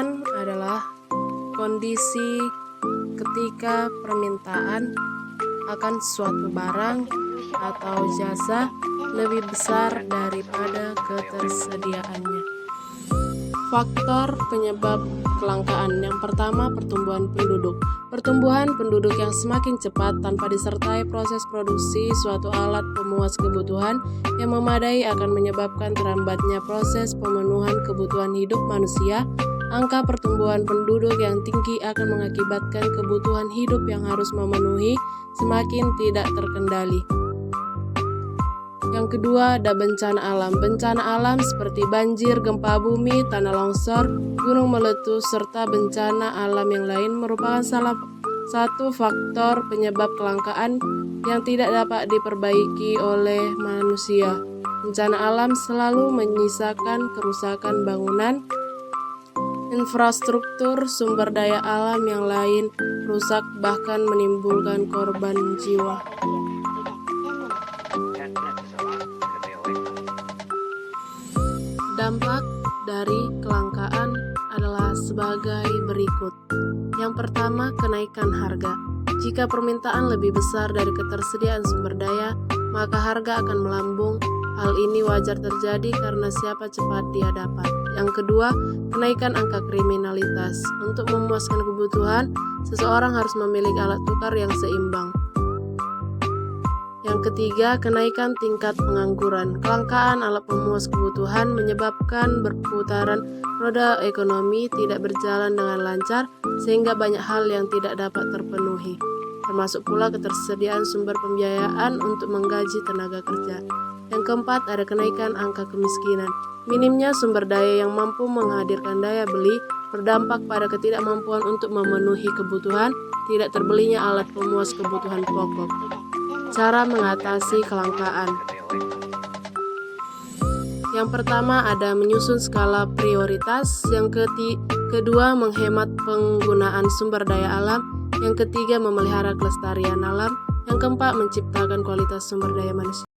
Kelangkaan adalah kondisi ketika permintaan akan suatu barang atau jasa lebih besar daripada ketersediaannya. Faktor penyebab kelangkaan yang pertama, pertumbuhan penduduk. Pertumbuhan penduduk yang semakin cepat tanpa disertai proses produksi suatu alat pemuas kebutuhan yang memadai akan menyebabkan terhambatnya proses pemenuhan kebutuhan hidup manusia. Angka pertumbuhan penduduk yang tinggi akan mengakibatkan kebutuhan hidup yang harus memenuhi semakin tidak terkendali. Yang kedua, ada bencana alam. Bencana alam seperti banjir, gempa bumi, tanah longsor, gunung meletus, serta bencana alam yang lain merupakan salah satu faktor penyebab kelangkaan yang tidak dapat diperbaiki oleh manusia. Bencana alam selalu menyisakan kerusakan bangunan, infrastruktur, sumber daya alam yang lain rusak, bahkan menimbulkan korban jiwa. Dampak dari kelangkaan adalah sebagai berikut. Yang pertama, kenaikan harga. Jika permintaan lebih besar dari ketersediaan sumber daya, maka harga akan melambung. Hal ini wajar terjadi karena siapa cepat dia dapat. Yang kedua, kenaikan angka kriminalitas. Untuk memuaskan kebutuhan, seseorang harus memiliki alat tukar yang seimbang. Yang ketiga, kenaikan tingkat pengangguran. Kelangkaan alat pemuas kebutuhan menyebabkan berputaran roda ekonomi tidak berjalan dengan lancar, sehingga banyak hal yang tidak dapat terpenuhi, termasuk pula ketersediaan sumber pembiayaan untuk menggaji tenaga kerja. Yang keempat, ada kenaikan angka kemiskinan. Minimnya sumber daya yang mampu menghadirkan daya beli berdampak pada ketidakmampuan untuk memenuhi kebutuhan, tidak terbelinya alat pemuas kebutuhan pokok. Cara mengatasi kelangkaan. Yang pertama, ada menyusun skala prioritas. Yang kedua, menghemat penggunaan sumber daya alam. Yang ketiga, memelihara kelestarian alam. Yang keempat, menciptakan kualitas sumber daya manusia.